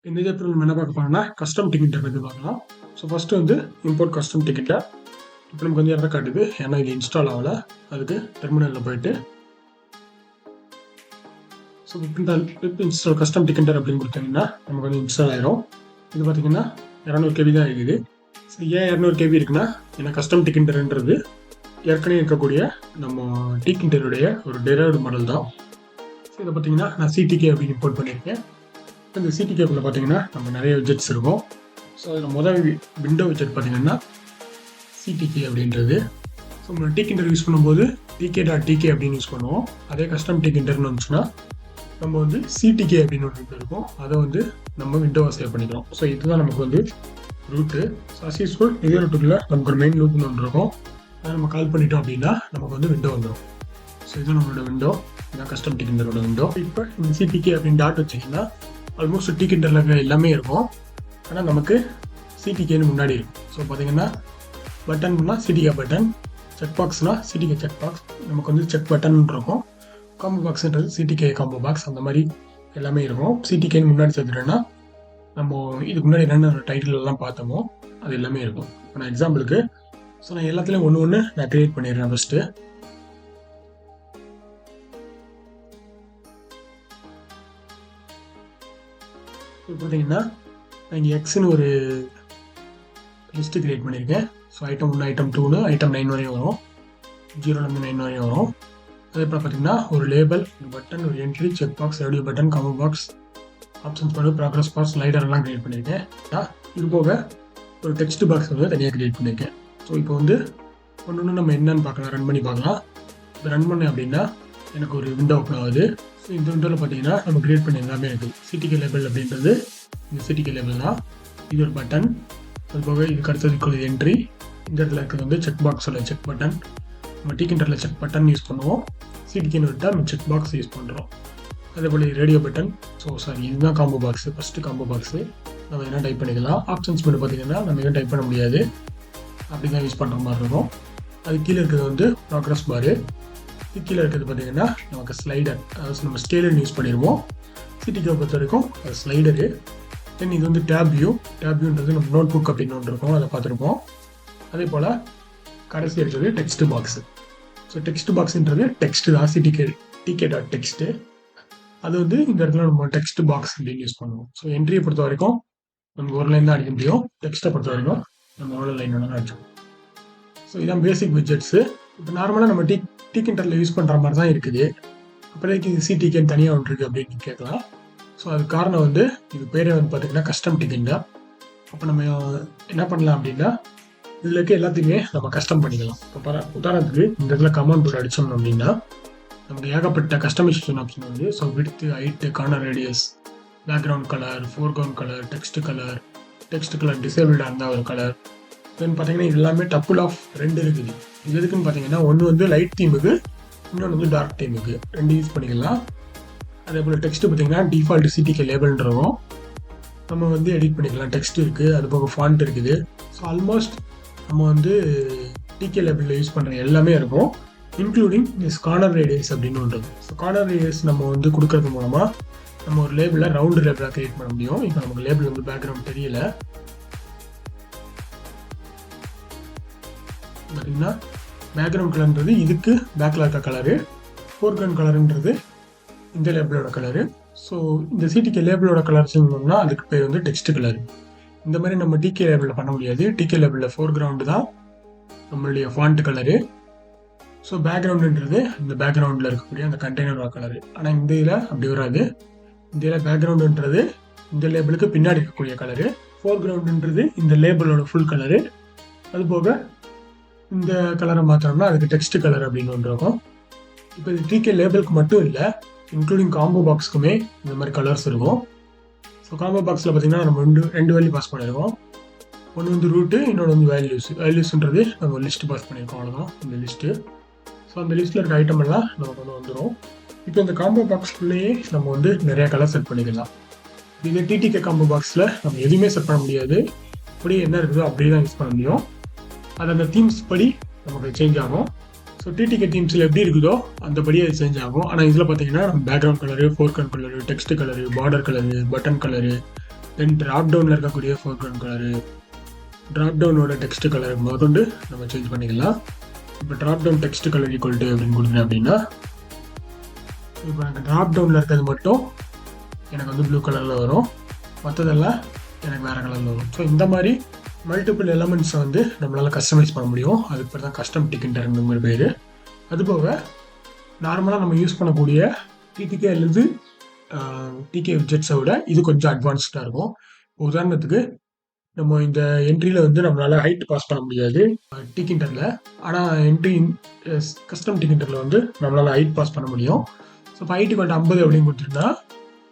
இந்த இதில் நம்ம என்ன பார்க்க போறோம்னா கஸ்டம் டிக்கெட்டை பற்றி பார்க்கலாம். ஸோ ஃபஸ்ட்டு வந்து இம்போர்ட் கஸ்டம் டிக்கெட்டை இப்போ நமக்கு வந்து எரர் காட்டுது, ஏன்னா இது இன்ஸ்டால் ஆகலை. அதுக்கு டெர்மினலில் போயிட்டு ஸோ விப் இன்ஸ்டால் கஸ்டம் டிக்கெட்டர் அப்படின்னு கொடுத்தீங்கன்னா நமக்கு வந்து இன்ஸ்டால் ஆயிரும். இது பார்த்தீங்கன்னா 200 KB தான் இருக்குது. ஸோ ஏன் 200 KB இருக்குன்னா, ஏன்னா கஸ்டம் டிக்கெட்டர்ன்றது ஏற்கனவே இருக்கக்கூடிய நம்ம டிக்கெட்டருடைய ஒரு டெரைவ்டு மாடல் தான். ஸோ இதை பார்த்தீங்கன்னா நான் சிடிகே அப்படின்னு இம்போர்ட் பண்ணியிருக்கேன். இந்த சிடிகேக்குள்ளே பார்த்தீங்கன்னா நம்ம நிறைய widgets இருக்கும். ஸோ அதில் முதல் விண்டோ widget பார்த்தீங்கன்னா சிடிகே அப்படின்றது. ஸோ நம்ம டிக்கெட்டர் யூஸ் பண்ணும்போது tk.tk அப்படின்னு யூஸ் பண்ணுவோம். அதே கஸ்டம் டிக்கெட்டர்னு வந்துச்சுன்னா நம்ம வந்து சிடிகே அப்படின்னு ஒன்று இருக்கும், அதை வந்து நம்ம விண்டோவை சேவ் பண்ணிக்கிறோம். ஸோ இதுதான் நமக்கு வந்து ரூட்டு. ஸோ அஸ் யூஸ்வல் இதே ரூட்டுக்குள்ளே நமக்கு ஒரு மெயின் லூப்னு ஒன்று இருக்கும். அதை நம்ம கால் பண்ணிட்டோம் அப்படின்னா நமக்கு வந்து விண்டோ வந்துடும். ஸோ இதுதான் நம்மளோட விண்டோ, இதுதான் கஸ்டம் டிக்கெட்டரோட விண்டோ. இப்போ இந்த சிடிகே அப்படின்னு டாட் வச்சிங்கன்னா ஆல்மோஸ்ட் டிக்கெட்டரில் இருக்கிற எல்லாமே இருக்கும், ஆனால் நமக்கு சிடிகேன்னு முன்னாடி இருக்கும். ஸோ பார்த்தீங்கன்னா பட்டன்னா சிடிகே பட்டன், செக் பாக்ஸ்னா சிடிகே செக் பாக்ஸ், நமக்கு வந்து செக் பட்டன் இருக்கும். காம்போ பாக்ஸ்ன்றது சிடிகே காம்போ பாக்ஸ், அந்த மாதிரி எல்லாமே இருக்கும். சிடிகேன்னு முன்னாடி சேர்த்துட்டோன்னா நம்ம இதுக்கு முன்னாடி என்னென்ன டைட்டில் எல்லாம் பார்த்தோமோ அது எல்லாமே இருக்கும். இப்போ நான் எக்ஸாம்பிளுக்கு ஸோ நான் எல்லாத்துலேயும் ஒன்று நான் க்ரியேட் பண்ணிடுறேன். ஃபஸ்ட்டு இப்போ பார்த்தீங்கன்னா நான் இங்கே எக்ஸ்ன்னு ஒரு லிஸ்ட்டு க்ரியேட் பண்ணியிருக்கேன். ஸோ ஐட்டம் 1 ஐட்டம் 2ன்னு ஐட்டம் 9 வரையும் வரும், 0லேருந்து 9 வரையும் வரும். அதே போல் பார்த்தீங்கன்னா ஒரு லேபிள், ஒரு பட்டன், ஒரு entry, check box, radio button, combo box, options பண்ணி ப்ராக்ரஸ் பார், ஸ்லைடர் எல்லாம் க்ரியேட் பண்ணியிருக்கேன். இது போக ஒரு டெக்ஸ்ட் பாக்ஸ் வந்து தனியாக க்ரியேட் பண்ணியிருக்கேன். ஸோ இப்போ வந்து ஒன்று நம்ம என்னன்னு பார்க்கலாம், ரன் பண்ணி பார்க்கலாம். இப்போ ரன் பண்ணேன் அப்படின்னா எனக்கு ஒரு விண்டோ ஓப்பன் ஆகுது. ஸோ இந்த விண்டோவில் பார்த்தீங்கன்னா நம்ம க்ரியேட் பண்ணி எல்லாமே இருக்குது. சிடிகே லேபிள் அப்படின்றது இந்த சிடிகே லேபிள் தான். இது ஒரு பட்டன், அது போக இதுக்கு அடுத்ததுக்கு என்ட்ரி, இந்த இடத்துல இருக்கிறது வந்து செக் பாக்ஸோட செக் பட்டன். நம்ம டிக்கெட்டரில் செக் பட்டன் யூஸ் பண்ணுவோம், சிடிகேன்னு விட்டால் நம்ம செக் பாக்ஸ் யூஸ் பண்ணுறோம். அதே போல் ரேடியோ பட்டன். ஸோ சாரி, இதுதான் combo box, first combo box. நம்ம என்ன டைப் பண்ணிக்கலாம். ஆப்ஷன்ஸ் பண்ணி பார்த்தீங்கன்னா நம்ம எதுவும் டைப் பண்ண முடியாது, அப்படி தான் யூஸ் பண்ணுற மாதிரி இருக்கும். அது கீழே இருக்கிறது வந்து ப்ராக்ரஸ் பாரு, இது கீழே இருக்கிறது பார்த்தீங்கன்னா நமக்கு ஸ்லைடர், அதாவது நம்ம ஸ்கேலர் யூஸ் பண்ணிடுவோம். சிடிகே பொறுத்த வரைக்கும் அது ஸ்லைடரு. தென் இது வந்து டேப் வியூன்றது நம்ம நோட் புக் அப்படின்னு ஒன்று இருக்கும், அதை பார்த்துருப்போம். அதே போல் கடைசி இருக்கிறது டெக்ஸ்ட் பாக்ஸு. ஸோ டெக்ஸ்ட் பாக்ஸுன்றது டெக்ஸ்ட் தான், tk.text. அது வந்து இந்த இடத்துல நம்ம டெக்ஸ்ட் பாக்ஸ் அப்படின்னு யூஸ் பண்ணுவோம். ஸோ என்ட்ரியை பொறுத்த வரைக்கும் நமக்கு ஒரு லைன் தான் அடிக்க முடியும், டெக்ஸ்ட்டை பொறுத்த வரைக்கும் நம்ம எவ்வளோ லைன் வேணாலும் அடிச்சோம். ஸோ இதான் பேசிக் widgets. இப்போ நார்மலாக நம்ம டிக்கெட்டரில் யூஸ் பண்ணுற மாதிரி தான் இருக்குது, அப்போதைக்கு இது சிடிகேன்னு தனியாக ஒன்று இருக்குது அப்படின்னு கேட்கலாம். ஸோ அதுக்கு காரணம் வந்து இது பேரே வந்து பார்த்திங்கன்னா கஸ்டம் டிக்கெட் தான். அப்போ நம்ம என்ன பண்ணலாம் அப்படின்னா இதில் இருக்க எல்லாத்தையுமே நம்ம கஸ்டம் பண்ணிக்கலாம். இப்போ உதாரணத்துக்கு இந்த இடத்துல கமாண்ட் போர்டு அடித்தோம் அப்படின்னா நமக்கு ஏகப்பட்ட கஸ்டமைசேஷன் ஆப்ஷன் வந்து. So width, height, corner radius, background colour, foreground colour, text colour டிசேபிள்டாக இருந்தால் ஒரு கலர். தென் பார்த்தீங்கன்னா இது எல்லாமே டப்புள் ஆஃப் 2 இருக்குது. இது எதுக்குன்னு பார்த்தீங்கன்னா ஒன்று வந்து லைட் தீமுக்கு, இன்னொன்று வந்து டார்க் தீமுக்கு, 2 யூஸ் பண்ணிக்கலாம். அதே போல் டெக்ஸ்ட் பார்த்தீங்கன்னா டிஃபால்ட் சிடிகே லேபிள்ன்றவும் நம்ம வந்து எடிட் பண்ணிக்கலாம். டெக்ஸ்ட் இருக்குது, அது போக ஃபாண்ட் இருக்குது. ஸோ ஆல்மோஸ்ட் நம்ம வந்து டிகே லேபிளில் யூஸ் பண்ணுற எல்லாமே இருக்கும், இன்க்ளூடிங் திஸ் கார்னர் ரேடியஸ் அப்படின்னு ஒன்று. ஸோ கார்னர் ரேடியஸ் நம்ம வந்து கொடுக்கறது மூலமாக நம்ம ஒரு லேபிளில் ரவுண்டு லேபிளாக க்ரியேட் பண்ண முடியும். இப்போ நமக்கு லேபிள் வந்து பேக்ரவுண்ட் தெரியல, பார்த்தீங்கன்னா பேக்ரவுண்ட் கலர்ன்றது இதுக்கு பேக்கில் இருக்க கலரு, ஃபோர்க்ரவுண்ட் கலருன்றது இந்த லேபிளோட கலரு. ஸோ இந்த சிடிகே லேபிளோட கலர் சொல்லணும்னா அதுக்கு பேர் வந்து டெக்ஸ்ட் கலர். இந்த மாதிரி நம்ம டிகே லேபிளில் பண்ண முடியாது. டிகே லேபிளில் ஃபோர்க்ரவுண்டு தான் நம்மளுடைய ஃபாண்ட் கலரு. ஸோ பேக்ரவுண்டுன்றது இந்த பேக்ரவுண்டில் இருக்கக்கூடிய அந்த கண்டெய்னரோட கலரு. ஆனால் இந்த இதில் அப்படி வராது. இந்த இதில் பேக்ரவுண்டுன்றது இந்த லேபிளுக்கு பின்னாடி இருக்கக்கூடிய கலரு, ஃபோர்க்ரவுண்டுன்றது இந்த லேபிளோட ஃபுல் கலரு. அதுபோக இந்த கலரை மாற்றோம்னா அதுக்கு டெக்ஸ்ட் கலர் அப்படின்னு ஒன்று இருக்கும். இப்போ இது டிகே லேபிளுக்கு மட்டும் இல்லை, இன்க்ளூடிங் காம்போ பாக்ஸுக்குமே இந்த மாதிரி கலர்ஸ் இருக்கும். ஸோ காம்போ பாக்ஸில் பார்த்தீங்கன்னா நம்ம ரெண்டு வேல்யூ பாஸ் பண்ணியிருக்கோம். ஒன்று வந்து ரூட்டு, இன்னொன்று வந்து வேல்யூஸ்ன்றது நம்ம லிஸ்ட்டு பாஸ் பண்ணியிருக்கோம், அவ்வளோதான் இந்த லிஸ்ட்டு. ஸோ அந்த லிஸ்ட்டில் இருக்க ஐட்டம் எல்லாம் நமக்கு வந்து வந்துடும். இப்போ இந்த காம்போ பாக்ஸ்க்குள்ளேயே நம்ம வந்து நிறையா கலர் செட் பண்ணிக்கலாம். இது டிடிகே காம்போ பாக்ஸில் நம்ம எதுவுமே செட் பண்ண முடியாது, அப்படியே என்ன இருக்குதோ அப்படியே தான் யூஸ் பண்ண முடியும். அது அந்த தீம்ஸ் படி நமக்கு சேஞ்ச் ஆகும். ஸோ டிடிகே தீம்ஸில் எப்படி இருக்குதோ அந்தபடியே அது சேஞ்ச் ஆகும். ஆனால் இதில் பார்த்தீங்கன்னா நம்ம background colour, foreground colour, text colour, border colour, button colour, then drop டவுனில் இருக்கக்கூடிய ஃபோர்க்ரவுண்ட் கலரு, ட்ராப் டவுனோட டெக்ஸ்ட் கலர் முதற்கொண்டு நம்ம சேஞ்ச் பண்ணிக்கலாம். இப்போ drop down text colour equal to அப்படின்னு கொடுக்குறேன் அப்படின்னா, இப்போ எனக்கு ட்ராப் டவுனில் இருக்கிறது மட்டும் எனக்கு வந்து ப்ளூ கலரில் வரும், மற்றதெல்லாம் எனக்கு வேறு கலரில் வரும். ஸோ இந்த மாதிரி மல்டிபிள் எலமெண்ட்ஸை வந்து நம்மளால் கஸ்டமைஸ் பண்ண முடியும். அதுக்கு பேர் தான் கஸ்டம் டிக்கெண்டர்ங்கிற மாதிரி பேர். அதுபோக நார்மலாக நம்ம யூஸ் பண்ணக்கூடிய டிடிகே அல்லது டிகே விட்ஜெட்ஸை விட இது கொஞ்சம் அட்வான்ஸ்டாக இருக்கும். உதாரணத்துக்கு நம்ம இந்த என்ட்ரியில் வந்து நம்மளால் ஹைட் பாஸ் பண்ண முடியாது டிக்கெண்டரில், ஆனால் கஸ்டம் டிக்கெண்டரில் வந்து நம்மளால் ஹைட் பாஸ் பண்ண முடியும். ஸோ இப்போ ஹைட்டு கொஞ்சம் 50 அப்படின்னு கொடுத்துருந்தா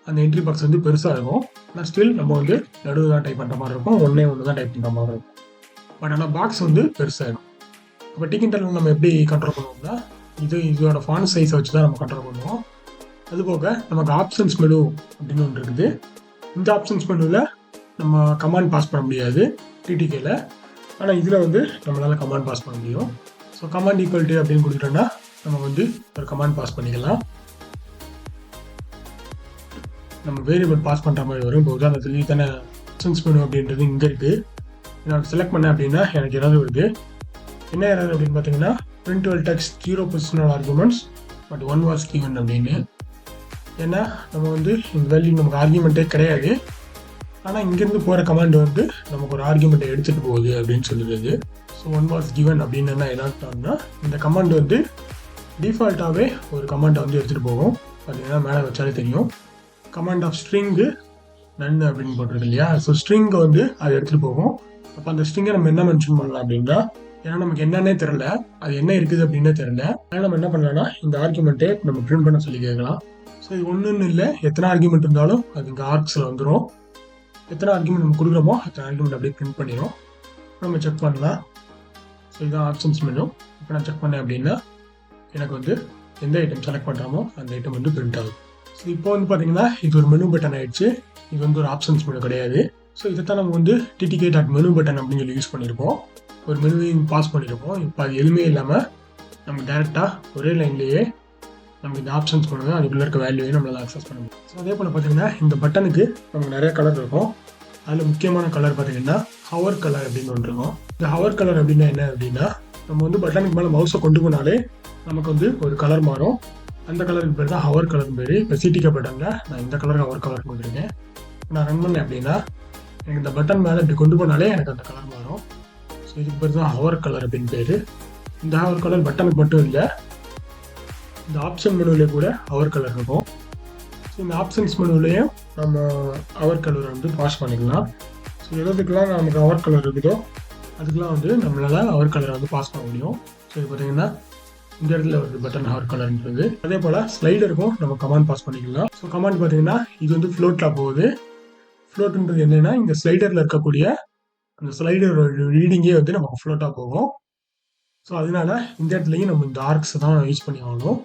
அந்த என்ட்ரி பாக்ஸ் வந்து பெருசாக இருக்கும். ஆனால் ஸ்டில் நம்ம வந்து நடுவு தான் டைப் பண்ணுற மாதிரி இருக்கும், ஒன்றே தான் டைப் பண்ணுற மாதிரி இருக்கும். பட் ஆனால் பாக்ஸ் வந்து பெருசாகிடும். இப்போ டிக்கெண்டரில் நம்ம எப்படி கண்ட்ரோல் பண்ணுவோம்னா, இதோட ஃபாண்ட் சைஸை வச்சு தான் நம்ம கண்ட்ரோல் பண்ணுவோம். அதுபோக நமக்கு ஆப்ஷன்ஸ் மெனு அப்படின்னு ஒன்று இருக்குது. இந்த ஆப்ஷன்ஸ் மெனுவில் நம்ம கமாண்ட் பாஸ் பண்ண முடியாது டிடிகேல, ஆனால் இதில் வந்து நம்மளால் கமாண்ட் பாஸ் பண்ண முடியும். ஸோ கமாண்ட் ஈக்குவல் டு அப்படின்னு கொடுத்துட்டோன்னா நம்ம வந்து ஒரு கமாண்ட் பாஸ் பண்ணிக்கலாம். நம்ம வேரியபிள் பாஸ் பண்ணுற மாதிரி வரும். இப்போ உதாரணத்துக்கு இத்தனை ஆப்ஷன்ஸ் மெனு அப்படின்றது இங்கே இருக்குது. நான் செலக்ட் பண்ணேன் அப்படின்னா எனக்கு எரர் வருது. என்ன எரர் அப்படின்னு பார்த்தீங்கன்னா, print well text 0 positional arguments but 1 was given அப்படின்னு. ஏன்னா நம்ம வந்து இந்த வேல்யூ நமக்கு ஆர்கியூமெண்ட்டே கிடையாது, ஆனால் இங்கேருந்து போகிற கமாண்ட் வந்து நமக்கு ஒரு ஆர்கியூமெண்ட்டை எடுத்துகிட்டு போகுது அப்படின்னு சொல்லுறது. ஸோ 1 was given அப்படின்னு என்ன இந்த கமாண்ட் வந்து டிஃபால்ட்டாகவே ஒரு கமாண்டை வந்து எடுத்துகிட்டு போகும். பார்த்தீங்கன்னா மேலே வச்சாலே தெரியும், கமாண்ட் ஆஃப் ஸ்ட்ரிங்கு நன் அப்படின்னு போட்டிருக்கு இல்லையா. ஸோ ஸ்ட்ரிங்கை வந்து அது எடுத்துகிட்டு போகும். அப்போ அந்த ஸ்ட்ரிங்கை நம்ம என்ன மென்ஷன் பண்ணலாம் அப்படின்னா, ஏன்னா நமக்கு என்னன்னே தெரில, அது என்ன இருக்குது அப்படின்னே தெரில, அதனால் நம்ம என்ன பண்ணலாம்னா இந்த ஆர்கியூமெண்ட்டே நம்ம பிரிண்ட் பண்ண சொல்லி கேட்கலாம். ஸோ இது ஒன்றுன்னு இல்லை, எத்தனை ஆர்கியூமெண்ட் இருந்தாலும் அது இங்கே ஆர்க்ஸில் வந்துடும். எத்தனை ஆர்கியூமெண்ட் நம்ம கொடுக்குறோமோ அத்தனை ஆர்கியூமெண்ட் அப்படியே பிரிண்ட் பண்ணிடும். நம்ம செக் பண்ணலாம். ஸோ இதுதான் ஆப்ஷன்ஸ் மெனு. இப்போ நான் செக் பண்ணேன் அப்படின்னா எனக்கு வந்து எந்த ஐட்டம் செலக்ட் பண்ணுறோமோ அந்த ஐட்டம் வந்து பிரிண்ட் ஆகும். ஸோ இப்போ வந்து பார்த்தீங்கன்னா இது ஒரு மெனு பட்டன் ஆகிடுச்சு. இது வந்து ஒரு ஆப்ஷன்ஸ் மெனு கிடையாது. ஸோ இதைத்தான் நம்ம வந்து TTK.menu பட்டன் அப்படின்னு சொல்லி யூஸ் பண்ணியிருப்போம். ஒரு மெனுவையும் பாஸ் பண்ணியிருப்போம். இப்போ அது எதுவுமே இல்லாமல் நம்ம டேரெக்டாக ஒரே லைன்லேயே நமக்கு இந்த ஆப்ஷன்ஸ் பண்ணுவோம், அதுக்குள்ளே இருக்க வேல்யூவையும் நம்மளால் அக்சஸ் பண்ண முடியும். ஸோ அதே போல் பார்த்தீங்கன்னா இந்த பட்டனுக்கு நமக்கு நிறைய கலர் இருக்கும். அதில் முக்கியமான கலர் பார்த்தீங்கன்னா ஹவர் கலர் அப்படின்னு ஒன்று இருக்கும். இந்த ஹவர் கலர் அப்படின்னா என்ன அப்படின்னா, நம்ம வந்து பட்டனுக்கு மேலே மவுஸை கொண்டு போனாலே நமக்கு வந்து ஒரு கலர் மாறும். அந்த கலருக்கு பேர் தான் ஹவர் கலர் பேர். இப்போ சிடிகே பட்டனில் நான் இந்த கலருக்கு ஹவர் கலர் கொடுத்துருக்கேன். நான் ரன் பண்ணேன் அப்படின்னா எனக்கு இந்த பட்டன் மேலே இப்படி கொண்டு போனாலே எனக்கு அந்த கலர் மாறும். ஸோ இதுக்கு பேர் தான் ஹவர் கலர் அப்படின்னு பேர். இந்த ஹவர் கலர் பட்டனுக்கு மட்டும் இல்லை, இந்த ஆப்ஷன் மெனுவிலே கூட ஹவர் கலர் இருக்கும். ஸோ இந்த ஆப்ஷன்ஸ் மெனுவிலையும் நம்ம ஹவர் கலரை வந்து பாஸ் பண்ணிக்கலாம். ஸோ எதுக்கெல்லாம் நமக்கு ஹவர் கலர் இருக்குதோ அதுக்கெலாம் வந்து நம்மளால் ஹவர் கலரை வந்து பாஸ் பண்ண முடியும். ஸோ இது பார்த்தீங்கன்னா இந்த இடத்துல ஒரு பட்டன் ஹவர் கலர்ன்றது. அதே போல் ஸ்லைடருக்கும் நம்ம கமாண்ட் பாஸ் பண்ணிக்கலாம். ஸோ கமாண்ட் பார்த்தீங்கன்னா இது வந்து ஃப்ளோட்டில் போகுது. ஃப்ளோட்டுன்றது என்னென்னா, இந்த ஸ்லைடரில் இருக்கக்கூடிய அந்த ஸ்லைடரோட ரீடிங்கே வந்து நமக்கு ஃப்ளோட்டாக போகும். ஸோ அதனால இந்த இடத்துலையும் நம்ம இந்த ஆர்க்ஸ் தான் யூஸ் பண்ணி ஆகணும்.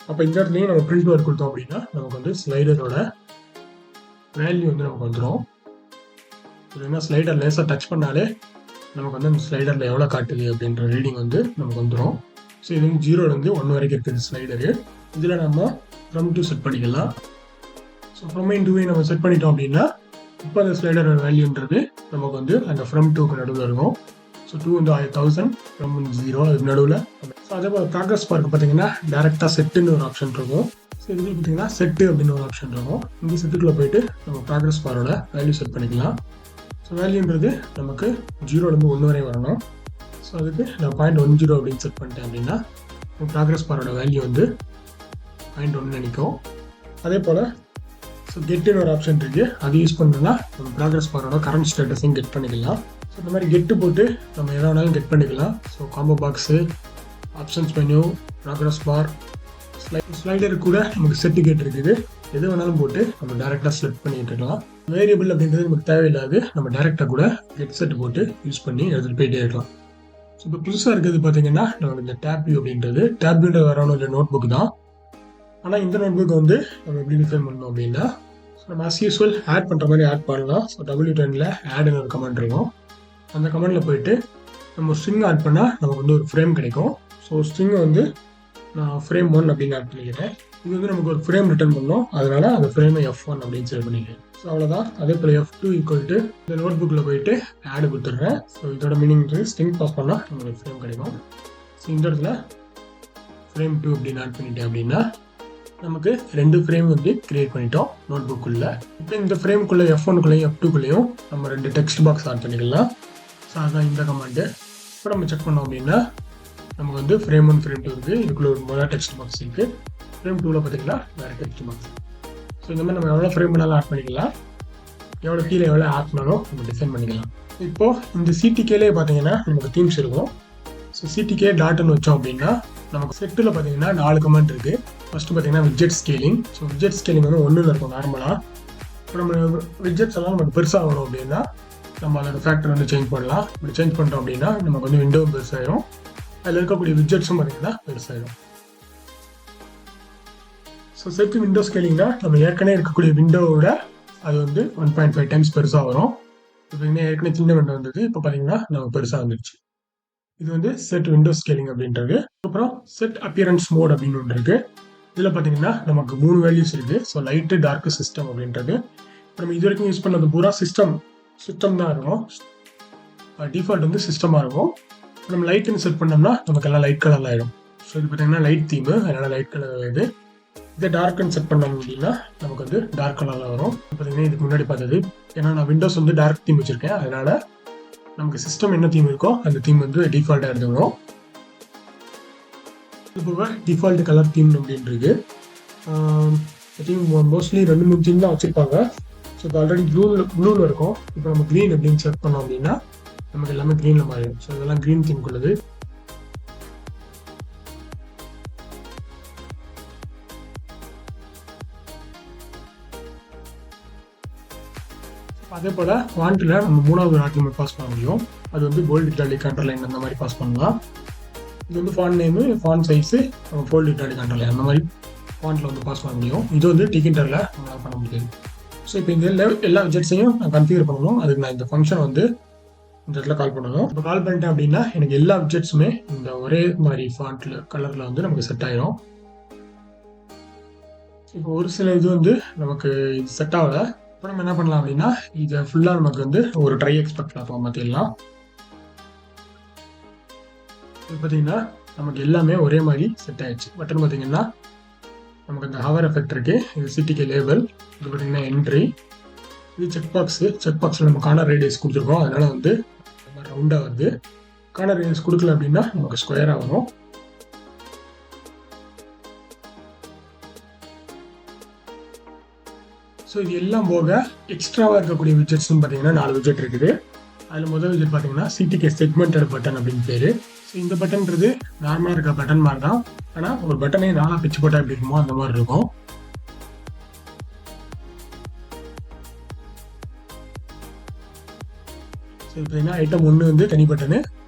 அப்போ இந்த இடத்துலையும் நம்ம பிரிண்ட் ஒர்க் கொடுத்தோம் அப்படின்னா நமக்கு வந்து ஸ்லைடரோட வேல்யூ வந்து நமக்கு வந்துடும். இல்லைன்னா ஸ்லைடர் லேசாக டச் பண்ணாலே நமக்கு வந்து அந்த ஸ்லைடரில் எவ்வளோ காட்டுது அப்படின்ற ரீடிங் வந்து நமக்கு வந்துடும். ஸோ இது வந்து 0லேருந்து 1 வரைக்கும் இருக்குது ஸ்லைடரு. இதில் நம்ம ஃப்ரம் டூ செட் பண்ணிக்கலாம். ஸோ ஃப்ரம் இன் டூவை நம்ம செட் பண்ணிட்டோம் அப்படின்னா இப்போ அந்த ஸ்லைடரோட வேல்யூன்றது நமக்கு வந்து அந்த ஃப்ரம் டூக்கு நடுவில் இருக்கும். ஸோ 2 வந்து 1000, ஃப்ரம் 0 அதுக்கு நடுவில். ஸோ அதே போல் ப்ராக்ரஸ் பார்க்க பார்த்தீங்கன்னா டேரெக்டாக செட்டுன்னு ஒரு ஆப்ஷன் இருக்கும். ஸோ இதில் பார்த்தீங்கன்னா செட்டு அப்படின்னு ஒரு ஆப்ஷன் இருக்கும். இந்த செட்டுக்குள்ளே போயிட்டு நம்ம ப்ராக்ரஸ் பாரோட வேல்யூ செட் பண்ணிக்கலாம். ஸோ வேல்யூன்றது நமக்கு 0லேருந்து 1 வரை வரணும். ஸோ அதுக்கு நான் 0.10 அப்படின்னு செட் பண்ணிட்டேன் அப்படின்னா ப்ராக்ரஸ் பாரோட வேல்யூ வந்து 0.1 நிற்கும். அதே போல் ஸோ கெட்டுன்னு ஒரு ஆப்ஷன் இருக்குது. அது யூஸ் பண்ணோம்னா நம்ம ப்ராக்ரஸ் பாரோட கரண்ட் ஸ்டேட்டஸையும் கெட் பண்ணிக்கலாம். ஸோ இந்த மாதிரி கெட்டு போட்டு நம்ம எதை வேணாலும் கெட் பண்ணிக்கலாம். So combo box, options menu, progress bar, slider கூட நமக்கு செட்டு கெட் இருக்குது. எது வேணாலும் போட்டு நம்ம டேரெக்டாக செலக்ட் பண்ணிட்டு இருக்கலாம். வேரியபிள் அப்படின்றது நமக்கு தேவையில்லாது, நம்ம டேரெக்டாக கூட கெட் செட் போட்டு யூஸ் பண்ணி எடுத்துகிட்டு போயிட்டே இருக்கலாம். ஸோ இப்போ புதுசாக இருக்கிறது பார்த்தீங்கன்னா நமக்கு இந்த டேப் வியூ அப்படின்றது. டேப் வியூன்ற வரணும் இல்லை நோட் புக் தான். ஆனால் இந்த நோட் புக் வந்து நம்ம எப்படி டிஃபைன் பண்ணணும் அப்படின்னா, நம்ம ஆஸ் யூஸ்வல் ஆட் பண்ணுற மாதிரி ஆட் பண்ணலாம். ஸோ W10ல் ஆட்னு ஒரு கமெண்ட் இருக்கும். அந்த கமெண்டில் போயிட்டு நம்ம ஸ்ட்ரிங் ஆட் பண்ணால் நமக்கு வந்து ஒரு ஃப்ரேம் கிடைக்கும். ஸோ ஸ்ட்ரிங்கை வந்து நான் ஃப்ரேம் 1 அப்படின்னு ஆட் பண்ணிக்கிறேன். இது வந்து நமக்கு ஒரு ஃப்ரேம் ரிட்டர்ன் பண்ணோம், அதனால அந்த ஃப்ரேமை F1 அப்படின்னு செட் பண்ணிக்கிறேன். ஸோ அவ்வளோதான். அதே போல் F2 ஈக்குவல் டு இந்த நோட் புக்கில் போயிட்டு ஆடு கொடுத்துட்றேன். ஸோ இதோட மீனிங் ஸ்ட்ரிங் பாஸ் பண்ணால் நம்மளுக்கு ஃப்ரேம் கிடைக்கும். ஸோ இந்த இடத்துல ஃப்ரேம் 2 அப்படின்னு ஆட் பண்ணிட்டேன் அப்படின்னா நமக்கு 2 ஃப்ரேம் வந்து கிரியேட் பண்ணிட்டோம் நோட் புக்குள்ளே. இப்போ இந்த ஃப்ரேமுக்குள்ளே F1குள்ளேயும் F2குள்ளேயும் நம்ம 2 டெக்ஸ்ட் பாக்ஸ் ஆட் பண்ணிக்கலாம். ஸோ அதுதான் இந்த கமாண்டு. இப்போ நம்ம செக் பண்ணோம் அப்படின்னா நமக்கு வந்து ஃப்ரேம் 1 ஃப்ரேம் 2 இருக்குது. இதுக்குள்ளே ஒரு முதல் டெக்ஸ்ட் பாக்ஸ் இருக்குது. ஃப்ரேம் 2ல் பார்த்தீங்கன்னா வேறு டெக்ஸ்ட் பாக்ஸ். ஸோ இந்த மாதிரி நம்ம எவ்வளோ ஃப்ரேம் பண்ணாலும் ஆட் பண்ணிக்கலாம், எவ்வளோ கீழே எவ்வளோ ஆட் பண்ணாலும் நம்ம டிசைன் பண்ணிக்கலாம். இப்போது இந்த சிடிகேலே பார்த்தீங்கன்னா நமக்கு தீம்ஸ் இருக்கும். ஸோ சிடிகே டாட்னு வச்சோம் அப்படின்னா நமக்கு செட்டில் பார்த்தீங்கன்னா 4 கமெண்ட் இருக்குது. ஃபஸ்ட்டு பார்த்தீங்கன்னா widget scaling. So widget scaling வந்து 1ல் இருக்கும் நார்மலாக. இப்போ நம்ம விட்ஜெட்ஸ் எல்லாம் நமக்கு பெருசாக வரும் அப்படின்னா நம்ம அதோட ஃபேக்டர் வந்து சேஞ்ச் பண்ணலாம். இப்படி சேஞ்ச் பண்ணுறோம் அப்படின்னா நமக்கு வந்து விண்டோ பெருசாயிடும், அதில் இருக்கக்கூடிய விட்ஜெட்ஸும் பார்த்தீங்கன்னா பெருசாயிடும். ஸோ செட் விண்டோ ஸ்கேலிங்னா நம்ம ஏற்கனவே இருக்கக்கூடிய விண்டோவோட அது வந்து 1.5 டைம்ஸ் பெருசாக வரும். இப்போ ஏற்கனவே சின்ன விண்டோ வந்தது, இப்போ பார்த்தீங்கன்னா நம்ம பெருசாக வந்துடுச்சு. இது வந்து செட் விண்டோ ஸ்கேலிங் அப்படின்றது. அப்புறம் செட் அப்பியரன்ஸ் மோட் அப்படின்னு ஒன்று இருக்குது. இதில் பார்த்தீங்கன்னா நமக்கு 3 வேல்யூஸ் இருக்குது. ஸோ லைட்டு, டார்க்கு, சிஸ்டம் அப்படின்றது. இப்போ நம்ம இது வரைக்கும் யூஸ் பண்ணது பூரா சிஸ்டம் தான் இருக்கும். டிஃபால்ட் வந்து சிஸ்டமாக இருக்கும். நம்ம லைட்டுன்னு செட் பண்ணோம்னா நமக்கு எல்லாம் லைட் கலரில் ஆகிடும். ஸோ இது பார்த்தீங்கன்னா லைட் தீமு, அதனால் லைட் கலர் இது. இதை டார்க்குன்னு செட் பண்ணோம் அப்படின்னா நமக்கு வந்து டார்க் கலரில் வரும். பார்த்தீங்கன்னா இதுக்கு முன்னாடி பார்த்தது, ஏன்னா நான் விண்டோஸ் வந்து டார்க் தீம் வச்சுருக்கேன், அதனால் நமக்கு சிஸ்டம் என்ன தீம் இருக்கோ அந்த தீம் வந்து டிஃபால்ட்டாக எடுத்துக்கணும். இப்போ டிஃபால்ட் கலர் தீம் அப்படின்றது தீம் மோஸ்ட்லி 2-3 தீம் தான் வச்சுருப்பாங்க. ஸோ இப்போ ஆல்ரெடி ப்ளூவில் இருக்கும். இப்போ நம்ம க்ரீன் அப்படின்னு செட் பண்ணோம் அப்படின்னா நமக்கு எல்லாமே க்ரீனில் மாறிடும். ஸோ இதெல்லாம் க்ரீன் தீம்குள்ளது. அதே போல் ஃபாண்ட்டில் நம்ம 3வது ஆர்குமெண்ட் பாஸ் பண்ண முடியும். அது வந்து போல்ட், இட்டாலிக், அண்டர்லைன் அந்த மாதிரி பாஸ் பண்ணலாம். இது வந்து font name, font size, bold, italic, underline அந்த மாதிரி ஃபாண்ட்டில் வந்து பாஸ் பண்ண முடியும். இது வந்து டிகிண்டரில் நம்மளால் பண்ண முடியாது. ஸோ இப்போ இந்த எல்லா விட்ஜெட்ஸையும் நான் கன்ஃபிகர் பண்ணணும். அதுக்கு நான் இந்த ஃபங்க்ஷன் வந்து இந்த இடத்துல கால் பண்ணணும். இப்போ கால் பண்ணிட்டேன் அப்படின்னா எனக்கு எல்லா விட்ஜெட்ஸுமே இந்த ஒரே மாதிரி ஃபாண்ட்டில் கலரில் வந்து நமக்கு செட் ஆகிடும். இப்போ ஒரு சில இது வந்து நமக்கு இது செட் ஆகலை. இப்போ நம்ம என்ன பண்ணலாம் அப்படின்னா இதை ஃபுல்லாக நமக்கு வந்து ஒரு ட்ரை எக்ஸ்பெக்ட் பிளாட்ஃபார்ம் மாற்றிடலாம். இது பார்த்தீங்கன்னா நமக்கு எல்லாமே ஒரே மாதிரி செட் ஆயிடுச்சு. பட்டன் பார்த்தீங்கன்னா நமக்கு இந்த ஹவர் எஃபெக்ட் இருக்குது. இது சிடிகே லேபிள், இது பார்த்தீங்கன்னா என்ட்ரி, இது செக் பாக்ஸில் நம்ம கார்னர் ரேடியஸ் கொடுத்துருக்கோம், அதனால் வந்து ரவுண்டாக வருது. கார்னர் ரேடியஸ் கொடுக்கல அப்படின்னா நமக்கு ஸ்கொயராக வரும். ஸோ இது எல்லாம் போக எக்ஸ்ட்ராவாக இருக்கக்கூடிய விட்ஜெட்ஸ்னு பார்த்தீங்கன்னா 4 விட்ஜெட் இருக்குது. அதில் முதல் விட்ஜெட் பார்த்தீங்கன்னா சிடிகே செக்மெண்டட் பட்டன் அப்படின்னு பேர். ஸோ இந்த பட்டன்றது நார்மலாக இருக்க பட்டன் மாதிரி தான், ஆனால் ஒரு பட்டனே 4 பிச்சு போட்டால் எப்படி இருக்குமோ அந்த மாதிரி இருக்கும். ஸோ இது பார்த்தீங்கன்னா ஐட்டம் 1 வந்து தனி பட்டனு,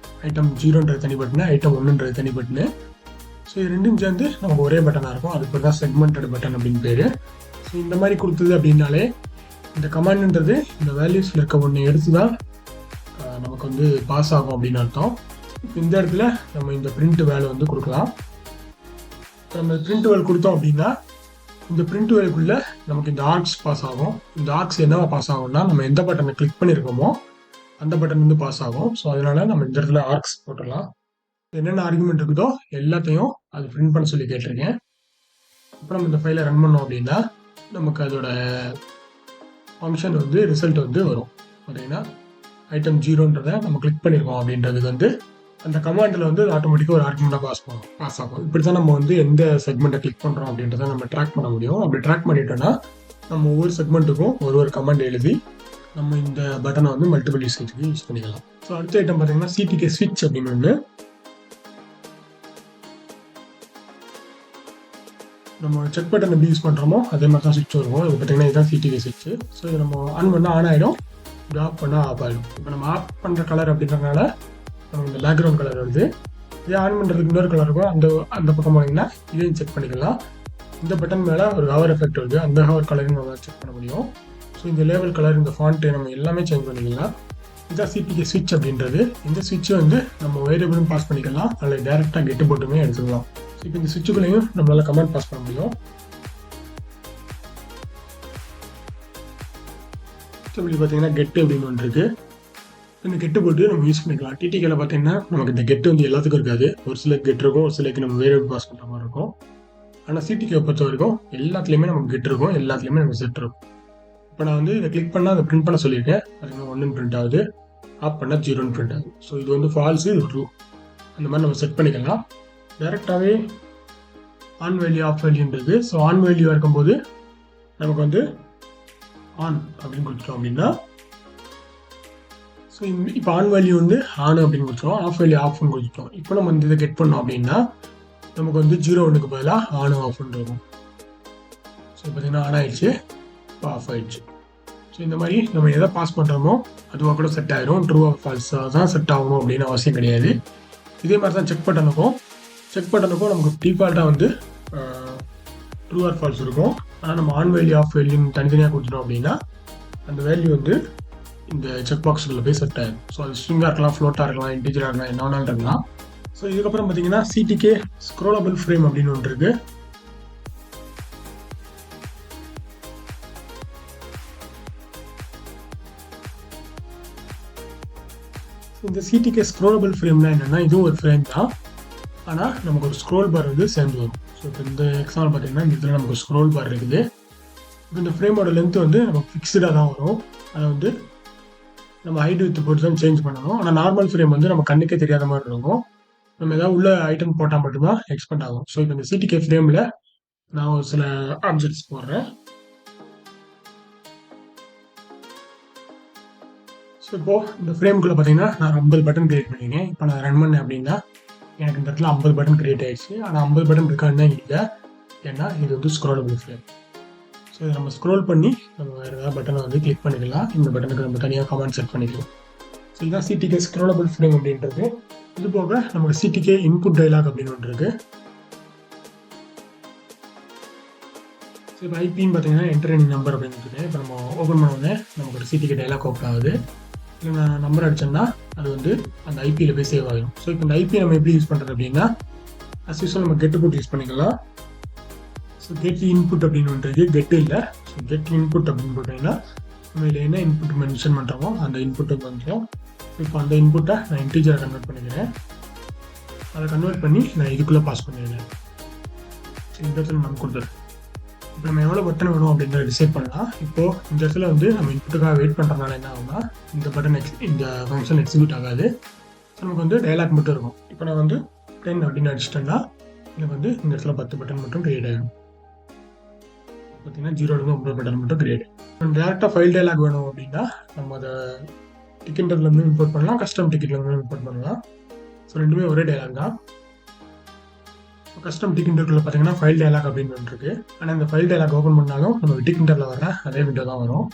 ஐட்டம் 0ன்றது தனி பட்டனு, ஐட்டம் 1ன்றது தனி பட்டனு. ஸோ இது ரெண்டும் சேர்ந்து நமக்கு ஒரே பட்டனாக இருக்கும். அதுக்கு பேர் தான் செக்மெண்டட் பட்டன் அப்படின்னு பேர். ஸோ இந்த மாதிரி கொடுத்தது அப்படின்னாலே இந்த கமாண்டுன்றது இந்த வேல்யூஸில் இருக்க ஒன்று எடுத்து தான் நமக்கு வந்து பாஸ் ஆகும் அப்படின்னு அர்த்தம். இந்த இடத்துல நம்ம இந்த பிரிண்ட் வேல்யூ வந்து கொடுக்கலாம். நம்ம பிரிண்ட் வேல்யூ கொடுத்தோம் அப்படின்னா இந்த பிரிண்ட் வேல்யூக்குள்ளே நமக்கு இந்த ஆர்க்ஸ் பாஸ் ஆகும். இந்த ஆர்க்ஸ் என்னவா பாஸ் ஆகும்னா நம்ம எந்த பட்டனை கிளிக் பண்ணியிருக்கோமோ அந்த பட்டன் வந்து பாஸ் ஆகும். ஸோ அதனால நம்ம இந்த இடத்துல ஆர்க்ஸ் போட்டுடலாம். என்னென்ன ஆர்குமெண்ட் இருக்குதோ எல்லாத்தையும் அது பிரிண்ட் பண்ண சொல்லி கேட்டிருக்கேன். இப்போ நம்ம இந்த ஃபைலை ரன் பண்ணோம் அப்படின்னா நமக்கு அதோட ஃபங்க்ஷன் வந்து ரிசல்ட் வந்து வரும். பார்த்தீங்கன்னா ஐட்டம் 0ன்றதை நம்ம கிளிக் பண்ணியிருக்கோம் அப்படின்றதுக்கு வந்து அந்த கமாண்டில் வந்து ஆட்டோமேட்டிக்காக ஒரு ஆர்குமெண்ட்டாக பாஸ் ஆகும். இப்படி தான் நம்ம வந்து எந்த செக்மெண்ட்டை கிளிக் பண்ணுறோம் அப்படின்றத நம்ம ட்ராக் பண்ண முடியும். அப்படி ட்ராக் பண்ணிட்டோன்னா நம்ம ஒவ்வொரு செக்மெண்ட்டுக்கும் ஒரு கமாண்ட் எழுதி நம்ம இந்த பட்டனை வந்து மல்டிபிள் யூசேஜுக்கு யூஸ் பண்ணிக்கலாம். ஸோ அடுத்த ஐட்டம் பார்த்தீங்கன்னா சிடிகே ஸ்விட்ச் அப்படின்னு ஒன்று. நம்ம செக் பட்டன் எப்படி யூஸ் பண்ணுறோமோ அதே மாதிரி தான் ஸ்விட்ச் வருவோம். இது பார்த்தீங்கன்னா இதுதான் சிடிகே ஸ்விட்ச்சு. ஸோ இது நம்ம ஆன் பண்ணால் ஆன் ஆகிடும், இது ஆஃப் பண்ணால் ஆஃப் ஆகிடும். இப்போ நம்ம ஆஃப் பண்ணுற கலர் அப்படின்றதுனால நம்ம இந்த பேக்ரவுண்ட் கலர் வருது. இதே ஆன் பண்ணுறதுக்கு இன்னொரு கலர் இருக்கும், அந்த பக்கம் போனீங்கன்னா இதையும் செக் பண்ணிக்கலாம். இந்த பட்டன் மேலே ஒரு ஹவர் எஃபெக்ட் வருது, அந்த ஹவர் கலரையும் நம்ம செக் பண்ண முடியும். ஸோ இந்த லேபிள் கலர், இந்த ஃபாண்ட்டு நம்ம எல்லாமே சேஞ்ச் பண்ணிக்கலாம். இதுதான் சிடிகே ஸ்விட்ச் அப்படின்றது. இந்த ஸ்விட்சை வந்து நம்ம வேரியபிளும் பாஸ் பண்ணிக்கலாம், அதில் டேரெக்டாக கெட்டு போட்டுமே எடுத்துக்கலாம். இப்போ இந்த சுவிட்சுக்குள்ளேயும் நம்மளால் கமெண்ட் பாஸ் பண்ண முடியும். இப்படி பார்த்தீங்கன்னா கெட்டு அப்படின்னு ஒன்று இருக்குது. இந்த கெட்டு போட்டு நம்ம யூஸ் பண்ணிக்கலாம். டிடிகேல பார்த்தீங்கன்னா நமக்கு இந்த கெட்டு வந்து எல்லாத்துக்கும் இருக்காது. ஒரு சில கெட் இருக்கும், ஒரு சிலருக்கு நம்ம வேரியபிள் பாஸ் பண்ணுற மாதிரி இருக்கும். ஆனால் சிடிகே பொறுத்த வரைக்கும் எல்லாத்துலேயுமே நமக்கு கெட் இருக்கும், எல்லாத்துலேயுமே நமக்கு செட் இருக்கும். இப்போ நான் வந்து இதை கிளிக் பண்ணால் அதை பிரிண்ட் பண்ண சொல்லியிருக்கேன். அது 1 பிரிண்ட் ஆகுது, ஆஃப் பண்ணால் 0 பிரிண்ட் ஆகுது. ஸோ இது வந்து ஃபால்ஸு, இது ட்ரூ, அந்த மாதிரி நம்ம செட் பண்ணிக்கலாம். டேரெக்டாகவே ஆன் வேல்யூ ஆஃப் வேல்யூன்றது. ஸோ ஆன் வேல்யூவாக இருக்கும்போது நமக்கு வந்து ஆன் அப்படின்னு கொடுத்துட்டோம் அப்படின்னா, ஸோ இப்போ ஆன் வேல்யூ வந்து ஆன் அப்படின்னு கொடுத்துட்டோம், ஆஃப் வேல்யூ ஆஃப்னு கொடுத்துட்டோம். இப்போ நம்ம வந்து இதை கெட் பண்ணோம் அப்படின்னா நமக்கு வந்து 0 1க்கு பதிலாக ஆன் ஆஃப்னு இருக்கும். ஸோ பார்த்தீங்கன்னா ஆன் ஆயிடுச்சு, இப்போ ஆஃப் ஆயிடுச்சு. ஸோ இந்த மாதிரி நம்ம எதை பாஸ் பண்ணுறோமோ அதுவாக கூட செட் ஆகிடும். ட்ரூ ஆர் ஃபால்ஸாக தான் செட் ஆகணும் அப்படின்னு அவசியம் கிடையாது. இதே மாதிரி தான் செக் பட்டனுக்கும் நமக்கு டிஃபால்ட்டாக வந்து ட்ரூ ஆர் ஃபால்ஸ் இருக்கும். ஆனால் நம்ம ஆன் வேல்யூ ஆஃப் வேல்யூன்னு தனித்தனியாக கொடுத்துட்டோம் அப்படின்னா அந்த வேல்யூ வந்து இந்த செக் பாக்ஸுக்குள்ள போய் செட் ஆகிடும். ஸோ அது ஸ்ட்ரிங்காக இருக்கலாம், ஃப்ளோட்டாக இருக்கலாம், இன்டிஜராக இருக்கலாம், என்ன வேணாலும் இருக்கலாம். ஸோ இதுக்கப்புறம் பார்த்தீங்கன்னா சிடிகே ஸ்க்ரோலபிள் ஃப்ரேம் அப்படின்னு ஒன்று இருக்குது. இந்த சிடிகே ஸ்க்ரோலபிள் ஃப்ரேம்னா என்னென்னா, இதுவும் ஒரு ஃப்ரேம் தான், ஆனால் நமக்கு ஒரு ஸ்க்ரோல் பார் வந்து சேர்ந்து வரும். ஸோ இப்போ இந்த எக்ஸாம்பிள் பார்த்தீங்கன்னா இந்த இதில் நமக்கு ஸ்க்ரோல் பார் இருக்குது. இப்போ இந்த ஃப்ரேமோட லென்த் வந்து நமக்கு ஃபிக்ஸ்டாக தான் வரும். அதை வந்து நம்ம ஹைட் வித் பொறுத்து தான் சேஞ்ச் பண்ணணும். ஆனால் நார்மல் ஃப்ரேம் வந்து நம்ம கண்ணுக்கே தெரியாத மாதிரி இருக்கும். நம்ம ஏதாவது உள்ள ஐட்டம் போட்டால் மட்டும்தான் எக்ஸ்பெண்ட் ஆகும். ஸோ இப்போ இந்த சிடிகே ஃப்ரேமில் நான் ஒரு சில ஆப்ஜெக்ட்ஸ் போடுறேன். ஸோ இப்போது இந்த ஃப்ரேமுக்குள்ளே பார்த்தீங்கன்னா நான் 50 பட்டன் கிரியேட் பண்ணியிருக்கேன். இப்போ நான் ரன் பண்ணேன் அப்படின்னா எனக்கு இந்த இடத்துல 50 பட்டன் கிரியேட் ஆகிடுச்சு. ஆனால் 50 பட்டன் இருக்கான்னு தான் இல்லை, ஏன்னா இது வந்து ஸ்க்ரோலபிள் ஃப்ரேம். ஸோ இதை நம்ம ஸ்க்ரோல் பண்ணி நம்ம வேறு ஏதாவது பட்டனை வந்து கிளிக் பண்ணிக்கலாம். இந்த பட்டனுக்கு நம்ம தனியாக கமெண்ட் செட் பண்ணிக்கலாம். ஸோ இதுதான் சிடிகே ஸ்க்ரோலபிள் ஃப்ரேம் அப்படின்றது. இது போக நமக்கு சிடிகே இன்புட் டைலாக் அப்படின்னு ஒன்று இருக்குது. ஸோ இப்போ ஐபின்னு பார்த்தீங்கன்னா என்டர் எனி நம்பர் அப்படின்னு இருக்குது. இப்போ நம்ம ஓப்பன் பண்ணோடனே நமக்கு ஒரு சிடிகே டைலாக் ஓப்பன் ஆகுது. இல்லை நான் நம்பர் அடிச்சோன்னா அது வந்து அந்த ஐபியில் போய் சேவ் ஆகிடும். ஸோ இப்போ இந்த ஐபி நம்ம எப்படி யூஸ் பண்ணுறது அப்படின்னா, அஸ் யூஸ்வல் நம்ம கெட் புட் யூஸ் பண்ணிக்கலாம். ஸோ கெட் இன்புட் அப்படின்னு ஒன்று கெட் இல்லை. ஸோ கெட் இன்புட் அப்படின்னு போட்டிங்கன்னா நம்ம இதில் என்ன இன்புட் மென்ஷன் பண்ணுறோமோ அந்த இன்புட்டை வந்துடும். இப்போ அந்த இன்புட்டை நான் இன்டீஜரை கன்வெர்ட் பண்ணிக்கிறேன். அதை கன்வெர்ட் பண்ணி நான் இதுக்குள்ளே பாஸ் பண்ணிடுறேன். இந்த இடத்துல நம்ம கொடுத்துருக்கேன். இப்போ நம்ம எவ்வளோ பட்டன் வேணும் அப்படின்றத டிசைட் பண்ணலாம். இப்போது இந்த இடத்துல வந்து நம்ம இன்புட்டுக்காக வெயிட் பண்ணுறதுனால என்ன ஆகும்னா இந்த பட்டன் இந்த ஃபங்க்ஷன் எக்ஸிக்யூட் ஆகாது. நமக்கு வந்து டைலாக் மட்டும் இருக்கும். இப்போ நான் வந்து 10 அப்படின்னு அடிச்சிட்டேன்னா எனக்கு வந்து இந்த இடத்துல 10 பட்டன் மட்டும் கிரியேட் ஆகிடும். பார்த்தீங்கன்னா 0லேருந்து 9 பட்டன் மட்டும் கிரியேட் ஆகும். டேரெக்டாக ஃபைல் டைலாக் வேணும் அப்படின்னா நம்ம அதை டிக்கெட்டர்லேருந்து இம்போர்ட் பண்ணலாம், கஸ்டம் டிக்கெட்லேருந்து இம்போர்ட் பண்ணலாம். ஸோ ரெண்டுமே ஒரே டைலாக் தான். கஸ்டம் டிக்கெண்டருக்குள்ள பார்த்தீங்கன்னா ஃபைல் டைலாக் அப்படின்னு ஒன்று இருக்குது. ஆனால் இந்த ஃபைல் டைலாக் ஓப்பன் பண்ணாலும் நம்ம டிக்கெண்டரில் வர அதே விண்டோ தான் வரும்.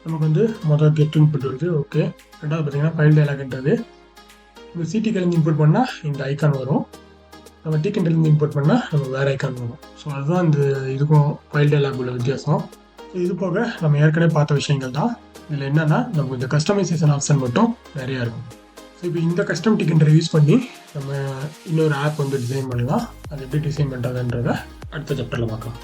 நமக்கு வந்து முதல் கெட் இன்புட் வருது, ஓகே. ரெண்டாவது பார்த்தீங்கன்னா ஃபைல் டைலாக்ன்றது இந்த சிடிகேலேருந்து இம்போர்ட் பண்ணால் இந்த ஐக்கான் வரும், நம்ம டிக்கெண்டர்லேருந்து இம்போர்ட் பண்ணால் நம்ம வேறு ஐக்கான் வரும். ஸோ அதுதான் இந்த இதுக்கும் ஃபைல் டைலாக் உள்ள வித்தியாசம். ஸோ இது போக நம்ம ஏற்கனவே பார்த்த விஷயங்கள் தான். இதில் என்னென்னா நமக்கு இந்த கஸ்டமைசேஷன் ஆப்ஷன் மட்டும் நிறையா இருக்கும். ஸோ இப்போ இந்த கஸ்டம் டிக்கெண்டரை யூஸ் பண்ணி நம்ம இன்னொரு ஆப் வந்து டிசைன் பண்ணலாம். அது எப்படி டிசைன் பண்ணுறதுன்றதை அடுத்த சாப்டரில் பார்க்கலாம்.